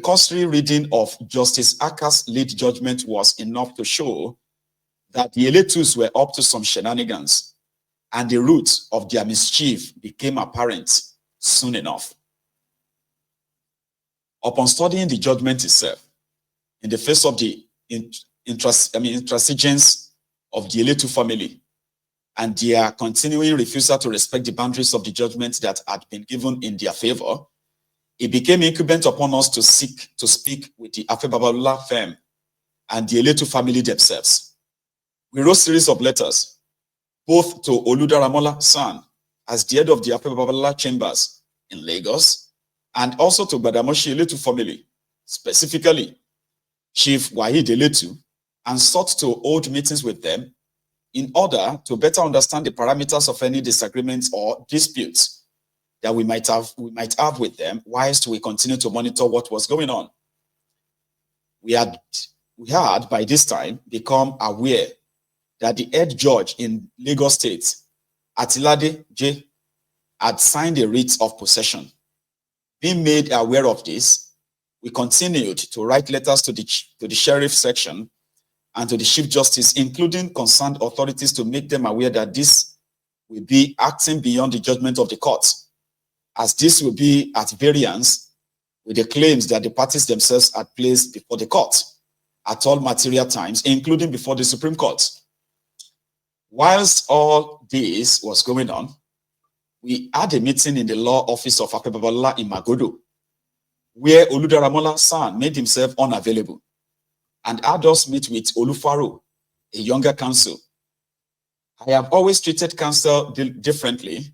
cursory reading of Justice Aka's lead judgment was enough to show that the Eletus were up to some shenanigans, and the root of their mischief became apparent soon enough. Upon studying the judgment itself, in the face of the intransigence of the Eletu family and their continuing refusal to respect the boundaries of the judgment that had been given in their favor, it became incumbent upon us to seek to speak with the Babalola firm and the Eletu family themselves. We wrote a series of letters, both to Oludaramola San, as the head of the Babalola chambers in Lagos, and also to Badamoshi Eletu family, specifically Chief Wahid Eletu, and sought to hold meetings with them in order to better understand the parameters of any disagreements or disputes that we might have with them, whilst we continue to monitor what was going on. We had by this time become aware that the head judge in Lagos State, Atilade J, had signed a writ of possession. Being made aware of this, we continued to write letters to the sheriff section and to the Chief Justice, including concerned authorities, to make them aware that this will be acting beyond the judgment of the court, as this will be at variance with the claims that the parties themselves had placed before the court at all material times, including before the Supreme Court. Whilst all this was going on, we had a meeting in the law office of Babalola in Magodo, where Oludaramola San made himself unavailable and had us meet with Olufaro, a younger counsel. I have always treated counsel differently,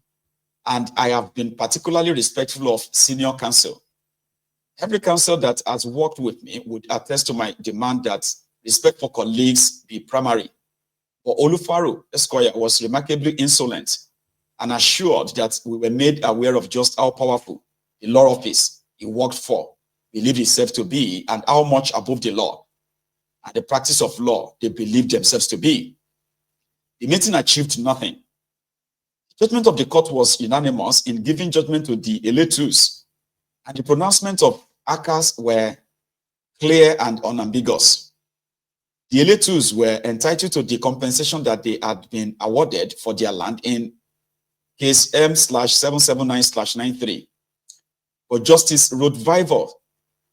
and I have been particularly respectful of senior counsel. Every counsel that has worked with me would attest to my demand that respect for colleagues be primary. But Olufaro Esquire was remarkably insolent and assured that we were made aware of just how powerful the law office he worked for believed himself to be, and how much above the law and the practice of law they believed themselves to be. The meeting achieved nothing. The judgment of the court was unanimous in giving judgment to the Eletus, and the pronouncement of Akas were clear and unambiguous. The Eletus were entitled to the compensation that they had been awarded for their land in case M/779/93. But Justice Rodvival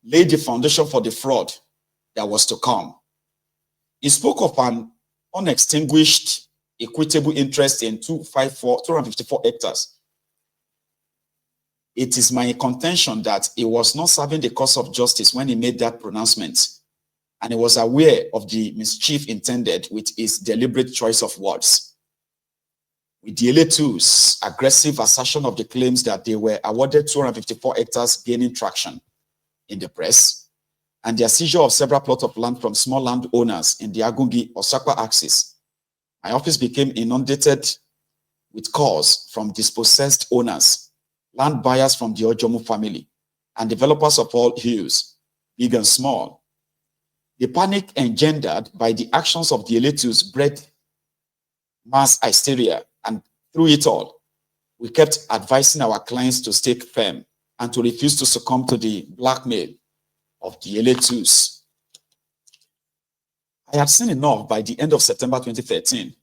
laid the foundation for the fraud that was to come. He spoke of an unextinguished equitable interest in 254 hectares. It is my contention that he was not serving the cause of justice when he made that pronouncement, and he was aware of the mischief intended with his deliberate choice of words. With the Eletu's aggressive assertion of the claims that they were awarded 254 hectares gaining traction in the press, and their seizure of several plots of land from small landowners in the Agungi-Osakwa axis, my office became inundated with calls from dispossessed owners, land buyers from the Ojomu family, and developers of all hues, big and small. The panic engendered by the actions of the Eletus bred mass hysteria, and through it all, we kept advising our clients to stay firm and to refuse to succumb to the blackmail of the Eletus. I had seen enough by the end of September 2013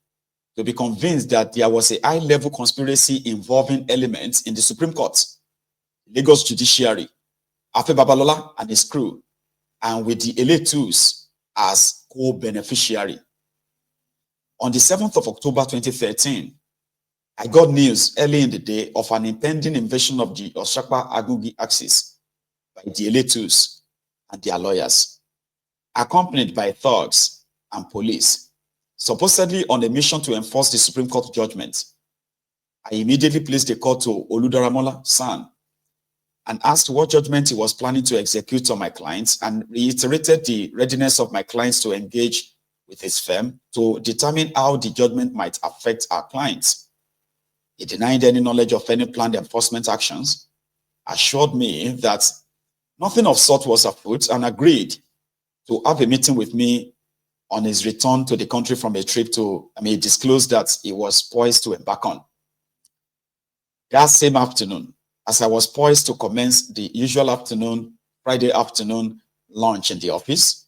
to be convinced that there was a high-level conspiracy involving elements in the Supreme Court, Lagos judiciary, Babalola and his crew, and with the Eletus as co-beneficiary. On the 7th of October 2013, I got news early in the day of an impending invasion of the Osakwa Agungi axis by the Eletus and their lawyers, accompanied by thugs and police, supposedly on a mission to enforce the Supreme Court judgment. I immediately placed a call to Oludaramola San and asked what judgment he was planning to execute on my clients, and reiterated the readiness of my clients to engage with his firm to determine how the judgment might affect our clients. He denied any knowledge of any planned enforcement actions, assured me that nothing of sort was afoot, and agreed to have a meeting with me on his return to the country from a trip he disclosed that he was poised to embark on. That same afternoon, as I was poised to commence the usual afternoon Friday afternoon lunch in the office.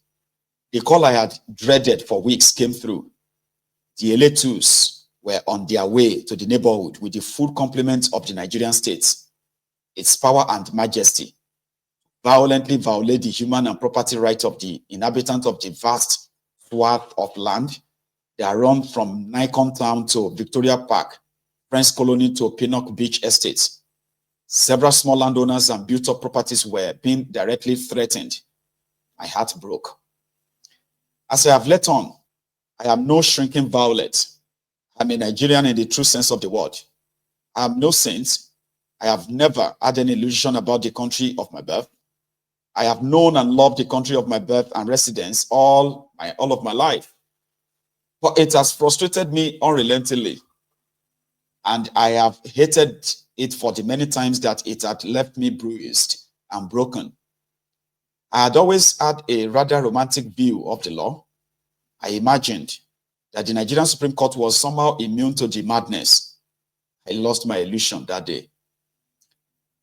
The call I had dreaded for weeks came through. The Dele were on their way to the neighborhood with the full complement of the Nigerian state, its power and majesty, violently violate the human and property rights of the inhabitants of the vast swath of land that run from Nikon Town to Victoria Park, French Colony to Pinnock Beach Estates. Several small landowners and built-up properties were being directly threatened. My heart broke. As I have let on, I am no shrinking violet. I'm a Nigerian in the true sense of the word. I am no saint. I have never had any illusion about the country of my birth. I have known and loved the country of my birth and residence all of my life. But it has frustrated me unrelentingly, and I have hated it for the many times that it had left me bruised and broken. I had always had a rather romantic view of the law. I imagined that the Nigerian Supreme Court was somehow immune to the madness. I lost my illusion that day.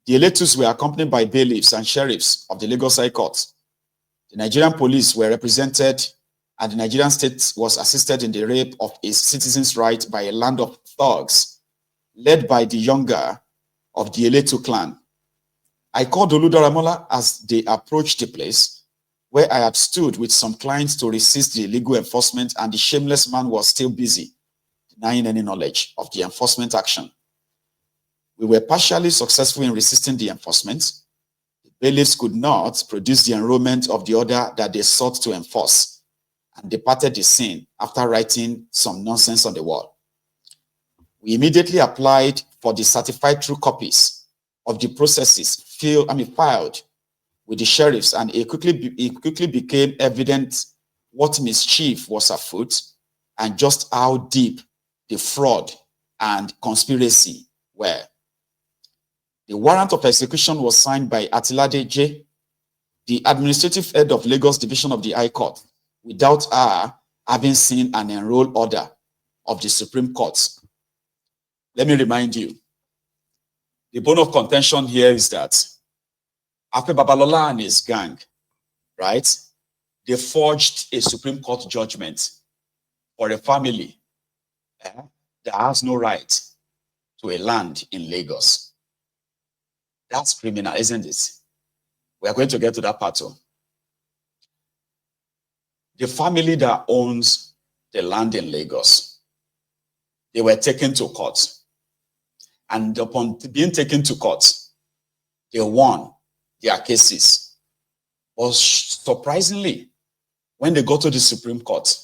The electors were accompanied by bailiffs and sheriffs of the Lagos High Court. The Nigerian police were represented, and the Nigerian state was assisted in the rape of its citizens' rights by a land of thugs, led by the younger of the Eletu clan. I called Oludaramola as they approached the place where I had stood with some clients to resist the illegal enforcement, and the shameless man was still busy denying any knowledge of the enforcement action. We were partially successful in resisting the enforcement. The bailiffs could not produce the enrollment of the order that they sought to enforce and departed the scene after writing some nonsense on the wall. We immediately applied for the certified true copies of the processes filed with the sheriffs, and it quickly became evident what mischief was afoot and just how deep the fraud and conspiracy were. The warrant of execution was signed by Atilade J, the administrative head of Lagos Division of the High Court, without her having seen an enrolled order of the Supreme Court. Let me remind you, the bone of contention here is that after Babalola and his gang, right, they forged a Supreme Court judgment for a family that has no right to a land in Lagos. That's criminal, isn't it? We are going to get to that part too. The family that owns the land in Lagos, they were taken to court. And upon being taken to court, they won their cases. But surprisingly, when they got to the Supreme Court,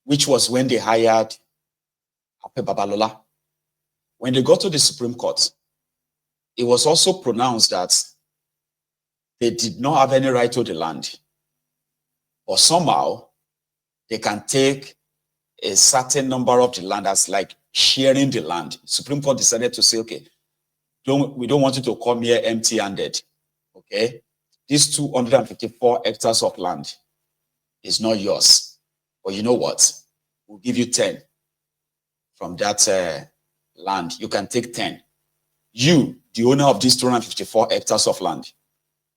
which was when they hired Babalola, when they got to the Supreme Court, it was also pronounced that they did not have any right to the land. But somehow, they can take a certain number of the land as like sharing the land. Supreme Court decided to say, okay, we don't want you to come here empty-handed. Okay? These 254 hectares of land is not yours. But you know what? We'll give you 10 from that land. You can take 10. You, the owner of these 254 hectares of land,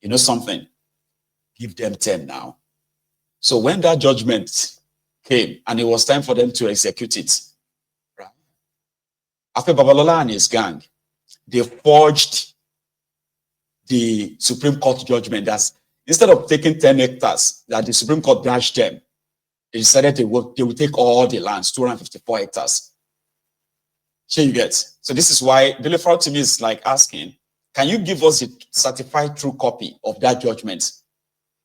you know something? Give them 10 now. So when that judgment came and it was time for them to execute it, right? After Babalola and his gang, they forged the Supreme Court judgment that instead of taking 10 hectares that the Supreme Court dashed them, they decided they would take all the lands, 254 hectares. Here you get. So this is why Dele Farotimi is like asking, can you give us a certified true copy of that judgment?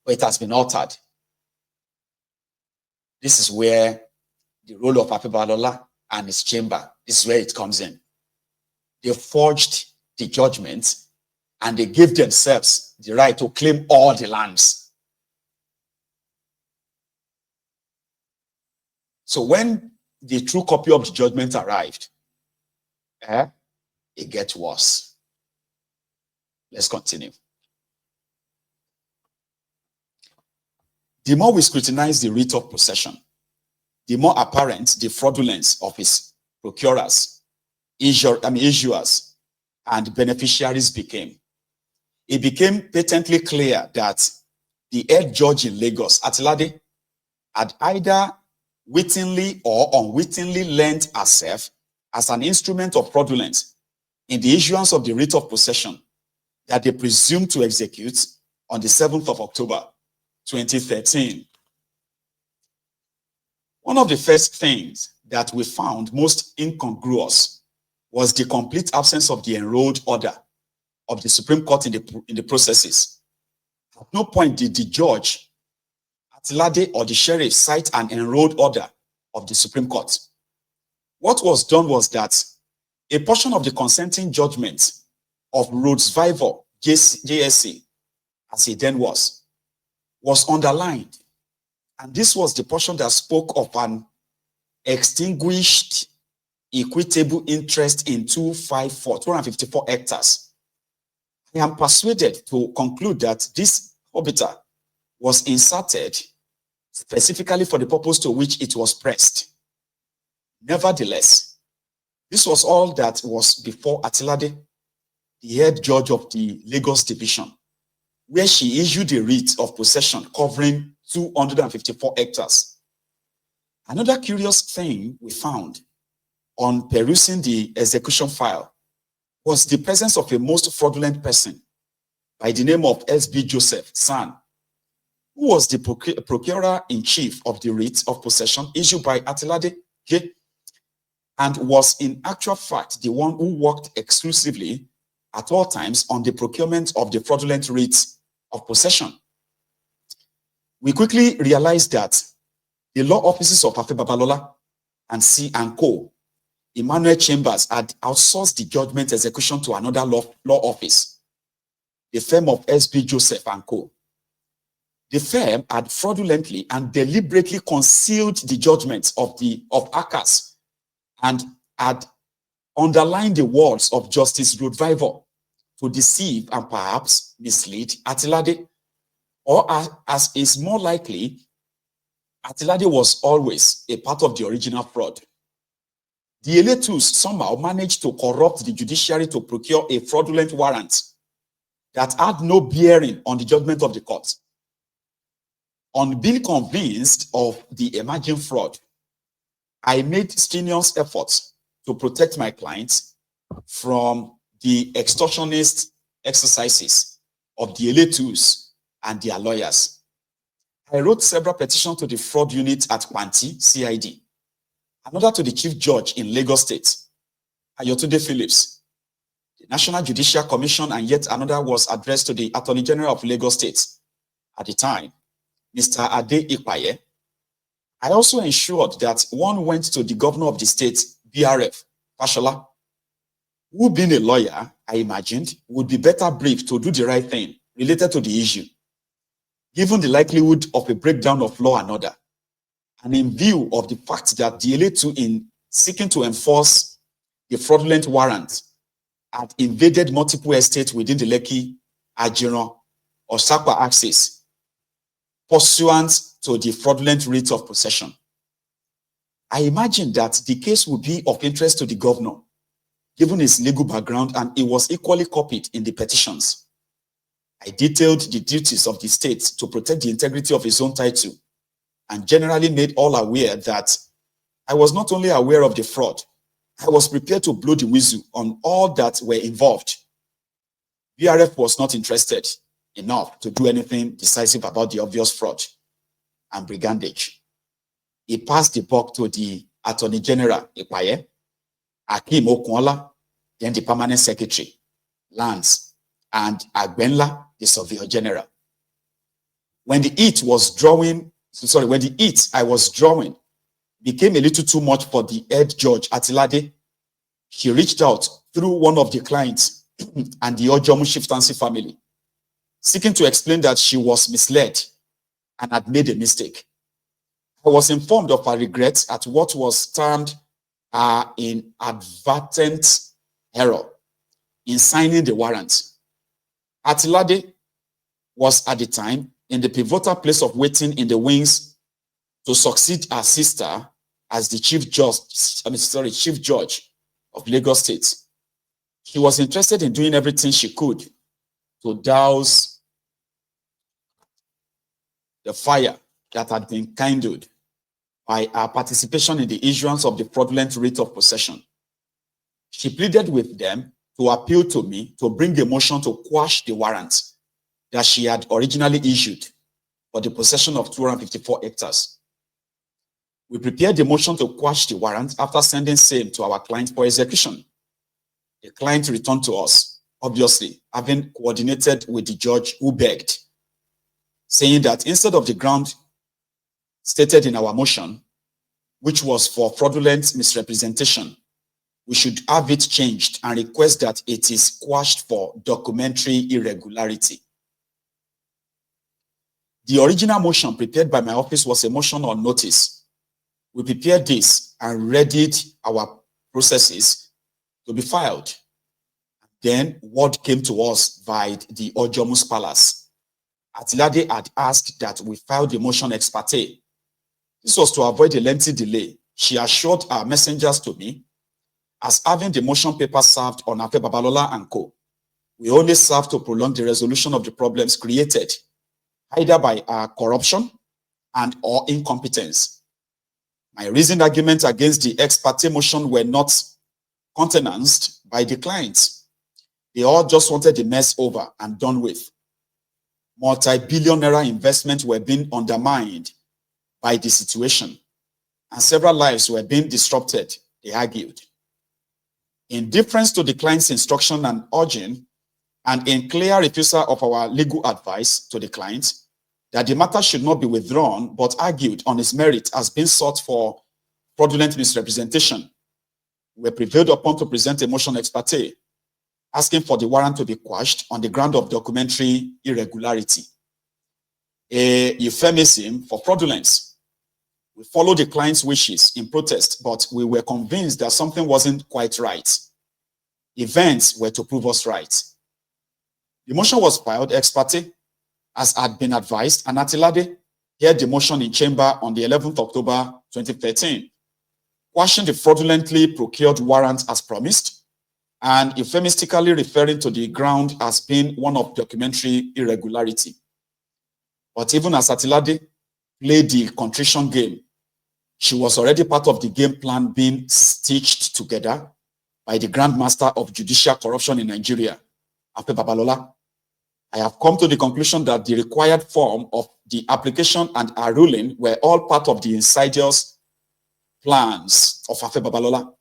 But it has been altered. This is where the role of Babalola and his chamber, this is where it comes in. They forged the judgment and they gave themselves the right to claim all the lands. So when the true copy of the judgment arrived, it gets worse. Let's continue. The more we scrutinize the rite of possession, the more apparent the fraudulence of his procurers, issuers, and beneficiaries became. it became patently clear that the head judge in Lagos, Atilade, had either wittingly or unwittingly lent herself as an instrument of fraudulence in the issuance of the writ of possession that they presumed to execute on the 7th of October, 2013. One of the first things that we found most incongruous was the complete absence of the enrolled order of the Supreme Court in the processes. At no point did the judge, Atilade, or the sheriff cite an enrolled order of the Supreme Court. What was done was that a portion of the consenting judgment of Rhodes Viver JSC, as he then was underlined. And this was the portion that spoke of an extinguished equitable interest in 254 hectares. I am persuaded to conclude that this obiter was inserted specifically for the purpose to which it was pressed. Nevertheless, this was all that was before Atilade, the head judge of the Lagos Division, where she issued a writ of possession covering 254 hectares. Another curious thing we found on perusing the execution file was the presence of a most fraudulent person by the name of S.B. Joseph San, who was the procurer-in-chief of the writ of possession issued by Atilade, and was in actual fact the one who worked exclusively at all times on the procurement of the fraudulent writs of possession. We quickly realized that the law offices of Babalola and C and Co. Emmanuel Chambers had outsourced the judgment execution to another law office, the firm of S.B. Joseph and Co. The firm had fraudulently and deliberately concealed the judgments of ACAS and had underlined the words of Justice Rhodes Viver to deceive and perhaps mislead Atilade, or as is more likely, Atilade was always a part of the original fraud. Dele too somehow managed to corrupt the judiciary to procure a fraudulent warrant that had no bearing on the judgment of the court. On being convinced of the emerging fraud, I made strenuous efforts to protect my clients from the extortionist exercises of the Dele and their lawyers. I wrote several petitions to the fraud unit at Kwanti, CID, another to the Chief Judge in Lagos State, Ayotunde Phillips, the National Judicial Commission, and yet another was addressed to the Attorney General of Lagos State at the time, Mr. Ade Ikpaye. I also ensured that one went to the governor of the state, BRF, Fashola, who, being a lawyer, I imagined, would be better briefed to do the right thing related to the issue, given the likelihood of a breakdown of law and order, and in view of the fact that Dele too, in seeking to enforce the fraudulent warrant, had invaded multiple estates within the Lekki, Ajiran, or Sakwa axis, pursuant to the fraudulent writ of possession. I imagined that the case would be of interest to the governor, given his legal background, and it was equally copied in the petitions. I detailed the duties of the state to protect the integrity of his own title, and generally made all aware that I was not only aware of the fraud, I was prepared to blow the whistle on all that were involved. BRF was not interested enough to do anything decisive about the obvious fraud and brigandage. He passed the buck to the Attorney General, Ikpaye, Akim Okunla, then the Permanent Secretary, Lands, and Agbenla, the Surveyor General. When the heat I was drawing became a little too much for the head judge, Atilade, he reached out through one of the clients and the Ojomu Shiftansi family, seeking to explain that she was misled and had made a mistake. I was informed of her regrets at what was termed inadvertent error in signing the warrant. Atilade was at the time in the pivotal place of waiting in the wings to succeed her sister as the Chief Judge of Lagos State. She was interested in doing everything she could to douse the fire that had been kindled by our participation in the issuance of the fraudulent writ of possession. She pleaded with them to appeal to me to bring a motion to quash the warrant that she had originally issued for the possession of 254 hectares. We prepared the motion to quash the warrant after sending same to our client for execution. The client returned to us, obviously, having coordinated with the judge who begged, saying that instead of the ground stated in our motion, which was for fraudulent misrepresentation, we should have it changed and request that it is quashed for documentary irregularity. The original motion prepared by my office was a motion on notice. We prepared this and readied our processes to be filed. Then word came to us via the Ojomus Palace. Atilade had asked that we file the motion ex parte. This was to avoid a lengthy delay. She assured our messengers to me, as having the motion paper served on Afe Babalola and Co., we only serve to prolong the resolution of the problems created, either by our corruption and or incompetence. My reasoned arguments against the ex parte motion were not countenanced by the clients. They all just wanted the mess over and done with. Multi-billion naira investments were being undermined by the situation, and several lives were being disrupted, they argued. In deference to the client's instruction and urging, and in clear refusal of our legal advice to the client, that the matter should not be withdrawn, but argued on its merit as being sought for fraudulent misrepresentation, we were prevailed upon to present a motion ex parte, asking for the warrant to be quashed on the ground of documentary irregularity, a euphemism for fraudulence. We followed the client's wishes in protest, but we were convinced that something wasn't quite right. Events were to prove us right. The motion was filed ex parte, as had been advised, and Atilade heard the motion in chamber on the 11th October 2013, quashing the fraudulently procured warrant as promised, and euphemistically referring to the ground as being one of documentary irregularity. But even as Atilade played the contrition game, she was already part of the game plan being stitched together by the Grand Master of Judicial Corruption in Nigeria, Afe Babalola. I have come to the conclusion that the required form of the application and our ruling were all part of the insidious plans of Afe Babalola,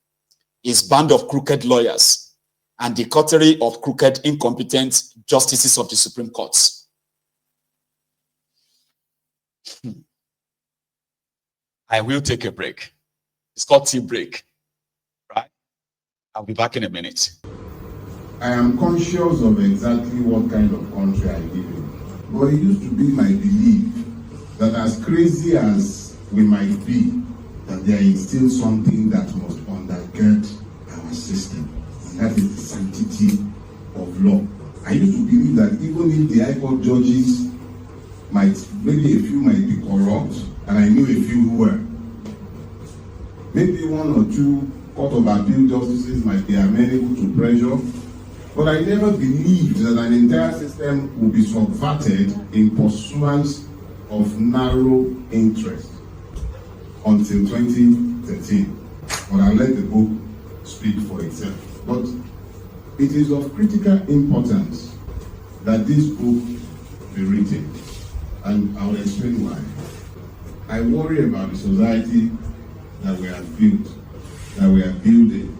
his band of crooked lawyers, and the coterie of crooked, incompetent justices of the Supreme Courts. I will take a break. It's called tea break, right? I'll be back in a minute. I am conscious of exactly what kind of country I live in. But it used to be my belief that as crazy as we might be, that there is still something that must undergird our system, and that is the sanctity of law. I used to believe that even if the High Court judges maybe a few might be corrupt, and I knew a few who were. Maybe one or two Court of Appeal justices might be amenable to pressure, but I never believed that an entire system would be subverted in pursuance of narrow interest until 2013. But I'll let the book speak for itself. But it is of critical importance that this book be written, and I'll explain why. I worry about the society that we have built, that we are building,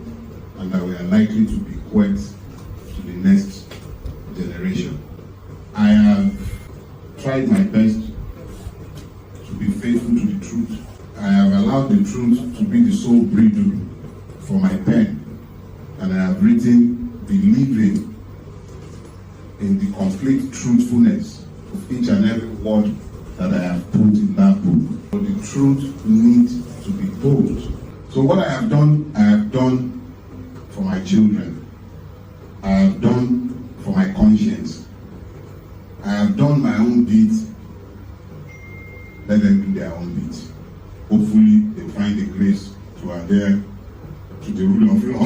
and that we are likely to bequeath to the next generation. I have tried my best to be faithful to the truth. I have allowed the truth to be the sole bridle for my pen, and I have written believing in the complete truthfulness of each and every word that I have put in that book. But the truth needs to be told. So what I have done for my children. I have done for my conscience. I have done my own bit. Let them do their own bit. Hopefully they find the grace to adhere to the rule of law.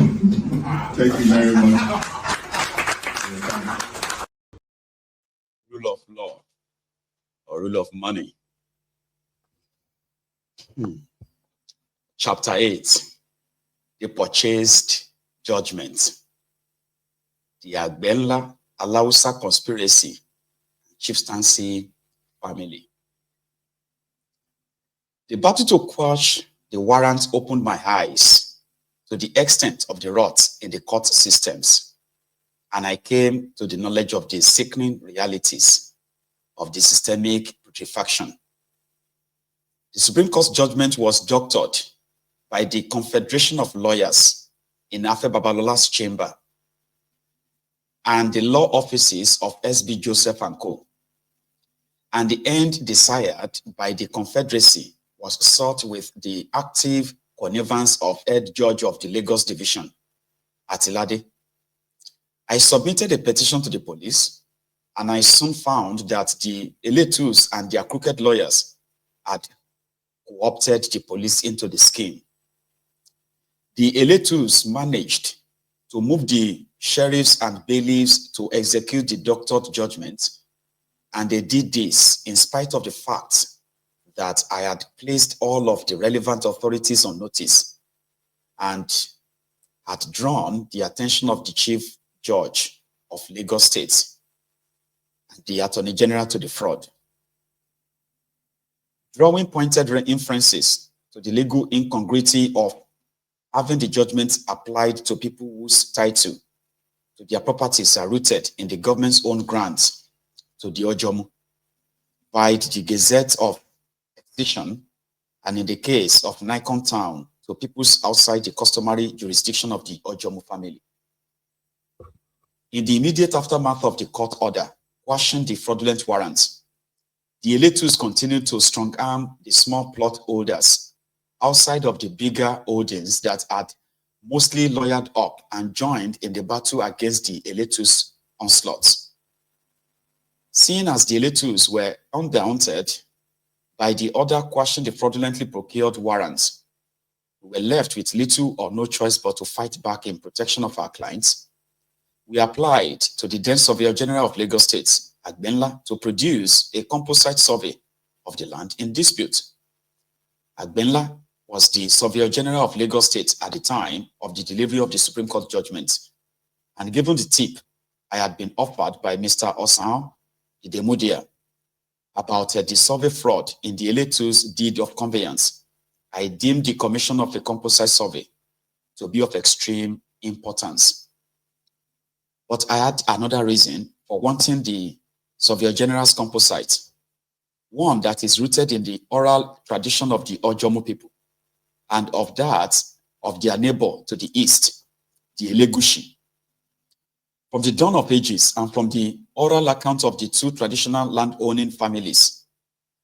Thank you very much. full of money. Chapter 8, the purchased judgment. The Agbella Alausa conspiracy, chieftaincy family. The battle to quash the warrant opened my eyes to the extent of the rot in the court systems, and I came to the knowledge of the sickening realities of the systemic putrefaction. The Supreme Court's judgment was doctored by the Confederation of Lawyers in Afe Babalola's chamber and the law offices of S.B. Joseph and Co. And the end desired by the Confederacy was sought with the active connivance of head judge of the Lagos Division, Atilade. I submitted a petition to the police, and I soon found that the Eletus and their crooked lawyers had co-opted the police into the scheme. The Eletus managed to move the sheriffs and bailiffs to execute the doctored judgment, and they did this in spite of the fact that I had placed all of the relevant authorities on notice and had drawn the attention of the Chief Judge of Lagos State and the Attorney General to the fraud. Drawing pointed inferences to the legal incongruity of having the judgment applied to people whose title to their properties are rooted in the government's own grants to the Ojomu by the Gazette of Petition, and in the case of Nikon Town, to peoples outside the customary jurisdiction of the Ojomu family. In the immediate aftermath of the court order quashing the fraudulent warrants, the Eletus continued to strong-arm the small plot holders outside of the bigger holdings that had mostly lawyered up and joined in the battle against the Eletus onslaughts. Seeing as the Eletus were undaunted by the order quashing the fraudulently procured warrants, we were left with little or no choice but to fight back in protection of our clients. We applied to the then Surveyor General of Lagos State, Agbenla, to produce a composite survey of the land in dispute. Agbenla was the Surveyor General of Lagos State at the time of the delivery of the Supreme Court judgment, and given the tip I had been offered by Mr. Osan Idemudia about the survey fraud in the Eletus deed of conveyance, I deemed the commission of the composite survey to be of extreme importance. But I had another reason for wanting the Surveyor General's composite, one that is rooted in the oral tradition of the Ojomo people, and of that of their neighbor to the east, the Elegushi. From the dawn of ages and from the oral account of the two traditional land-owning families,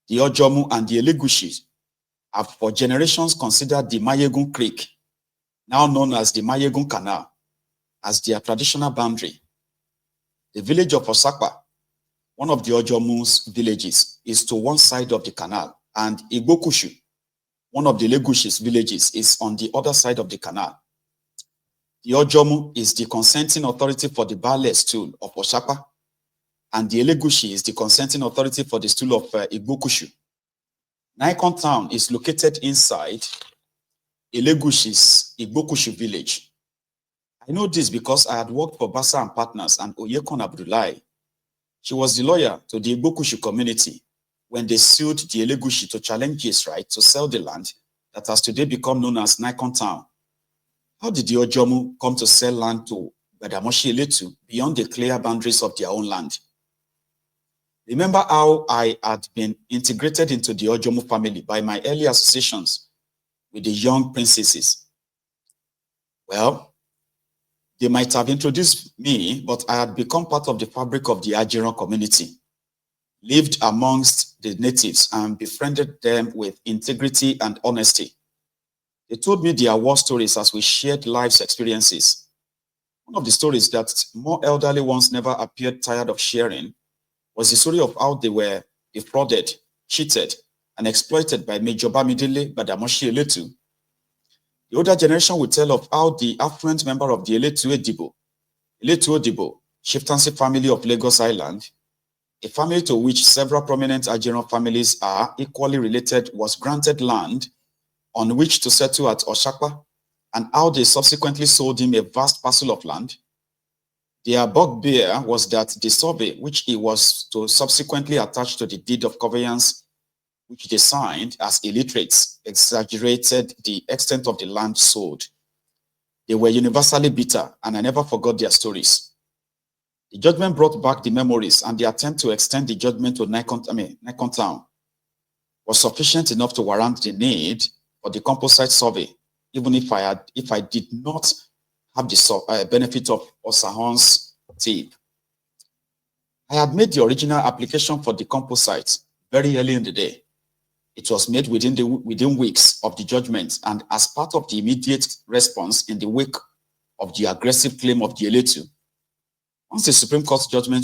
the Ojomu and the Elegushi have for generations considered the Mayegun Creek, now known as the Mayegun Canal, as their traditional boundary. The village of Osakpa, one of the Ojomu's villages, is to one side of the canal, and Igbokushu, one of the Legushi's villages, is on the other side of the canal. The Ojomu is the consenting authority for the Bale stool of Osakpa, and the Elegushi is the consenting authority for the stool of Igbokushu. Nikon Town is located inside Elegushi's Igbokushu village. I know this because I had worked for Basa and Partners and Oyekon Abdullahi. She was the lawyer to the Igbokushu community when they sued the Elegushi to challenge his right to sell the land that has today become known as Nikon Town. How did the Ojomu come to sell land to Gbadamoshi Eletu beyond the clear boundaries of their own land? Remember how I had been integrated into the Ojomu family by my early associations with the young princesses? Well, they might have introduced me, but I had become part of the fabric of the Ajiran community, lived amongst the natives and befriended them with integrity and honesty. They told me their war stories as we shared life's experiences. One of the stories that more elderly ones never appeared tired of sharing was the story of how they were defrauded, cheated, and exploited by Major Bamidele Gbadamoshi Eletu. The older generation would tell of how the affluent member of the Eletu Odibo, chieftaincy family of Lagos Island, a family to which several prominent Nigerian families are equally related was granted land on which to settle at Oshakpa, and how they subsequently sold him a vast parcel of land. Their bugbear was that the survey, which he was to subsequently attach to the deed of conveyance, which they signed as illiterates, exaggerated the extent of the land sold. They were universally bitter, and I never forgot their stories. The judgment brought back the memories, and the attempt to extend the judgment to Nikon Town was sufficient enough to warrant the need for the composite survey, even if I did not have the benefit of Osahon's tape. I had made the original application for the composite very early in the day. It was made within weeks of the judgment, and as part of the immediate response in the wake of the aggressive claim of Dele. Once the Supreme Court's judgment